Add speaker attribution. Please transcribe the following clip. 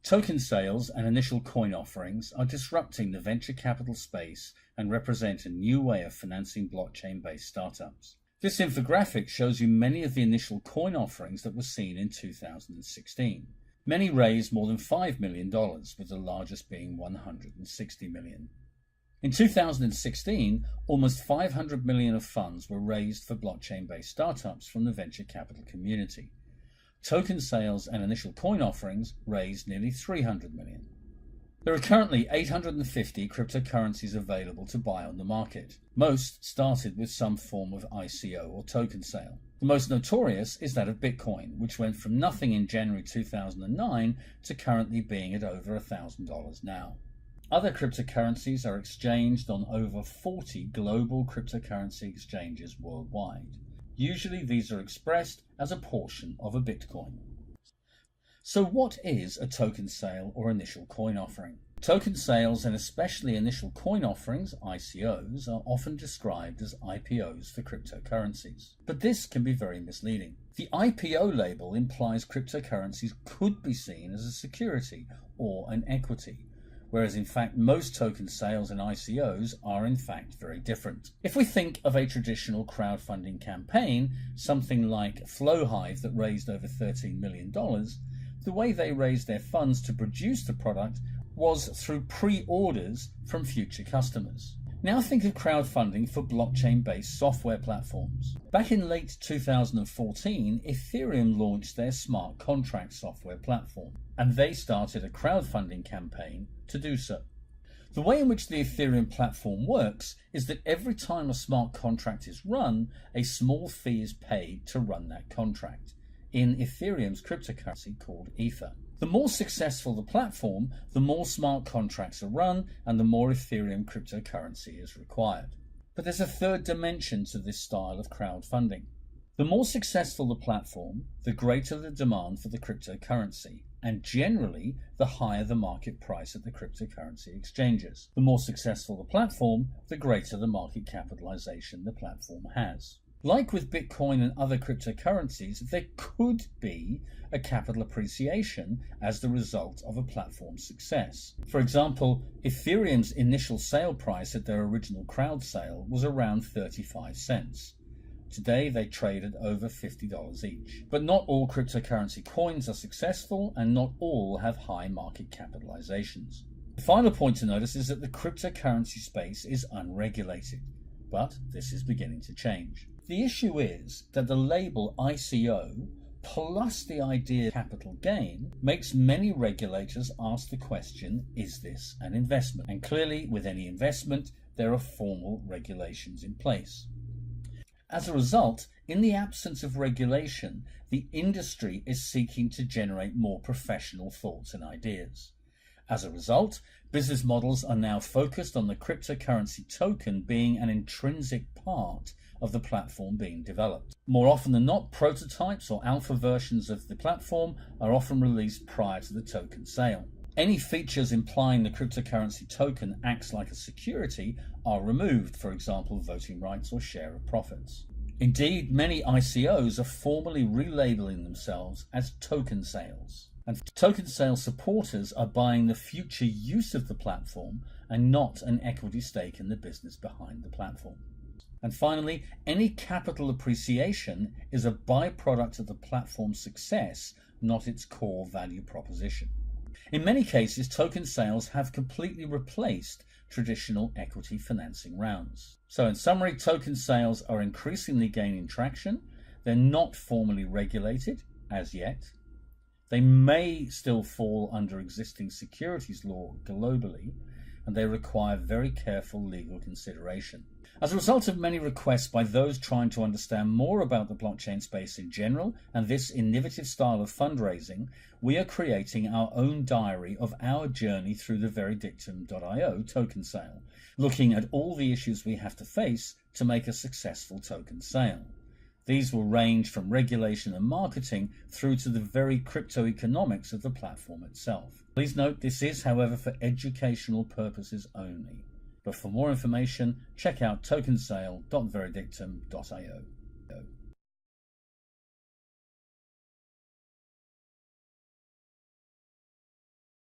Speaker 1: Token sales and initial coin offerings are disrupting the venture capital space and represent a new way of financing blockchain-based startups. This infographic shows you many of the initial coin offerings that were seen in 2016. Many raised more than $5 million, with the largest being $160 million. In 2016, almost $500 million of funds were raised for blockchain-based startups from the venture capital community. Token sales and initial coin offerings raised nearly $300 million. There are currently 850 cryptocurrencies available to buy on the market. Most started with some form of ICO or token sale. The most notorious is that of Bitcoin, which went from nothing in January 2009 to currently being at over $1,000 now. Other cryptocurrencies are exchanged on over 40 global cryptocurrency exchanges worldwide. Usually these are expressed as a portion of a Bitcoin. So what is a token sale or initial coin offering? Token sales and especially initial coin offerings, ICOs, are often described as IPOs for cryptocurrencies. But this can be very misleading. The IPO label implies cryptocurrencies could be seen as a security or an equity, whereas in fact most token sales and ICOs are in fact very different. If we think of a traditional crowdfunding campaign, something like Flowhive that raised over $13 million, the way they raised their funds to produce the product was through pre-orders from future customers. Now think of crowdfunding for blockchain-based software platforms. Back in late 2014, Ethereum launched their smart contract software platform, and they started a crowdfunding campaign to do so. The way in which the Ethereum platform works is that every time a smart contract is run, a small fee is paid to run that contract, in Ethereum's cryptocurrency called Ether. The more successful the platform, the more smart contracts are run and the more Ethereum cryptocurrency is required. But there's a third dimension to this style of crowdfunding. The more successful the platform, the greater the demand for the cryptocurrency, and generally the higher the market price at the cryptocurrency exchanges. The more successful the platform, the greater the market capitalization the platform has. Like with Bitcoin and other cryptocurrencies, there could be a capital appreciation as the result of a platform's success. For example, Ethereum's initial sale price at their original crowd sale was around 35 cents. Today they trade at over $50 each. But not all cryptocurrency coins are successful and not all have high market capitalizations. The final point to notice is that the cryptocurrency space is unregulated, but this is beginning to change. The issue is that the label ICO plus the idea of capital gain makes many regulators ask the question, is this an investment? And clearly with any investment there are formal regulations in place. As a result, in the absence of regulation, the industry is seeking to generate more professional thoughts and ideas. As a result, business models are now focused on the cryptocurrency token being an intrinsic part of the platform being developed. More often than not, prototypes or alpha versions of the platform are often released prior to the token sale. Any features implying the cryptocurrency token acts like a security are removed, for example, voting rights or share of profits. Indeed, many ICOs are formally relabeling themselves as token sales. And token sale supporters are buying the future use of the platform and not an equity stake in the business behind the platform. And finally, any capital appreciation is a byproduct of the platform's success, not its core value proposition. In many cases, token sales have completely replaced traditional equity financing rounds. So in summary, token sales are increasingly gaining traction. They're not formally regulated as yet. They may still fall under existing securities law globally, and they require very careful legal consideration. As a result of many requests by those trying to understand more about the blockchain space in general and this innovative style of fundraising, we are creating our own diary of our journey through the Veridictum.io token sale, looking at all the issues we have to face to make a successful token sale. These will range from regulation and marketing through to the very crypto economics of the platform itself. Please note this is, however, for educational purposes only. But for more information, check out tokensale.veridictum.io.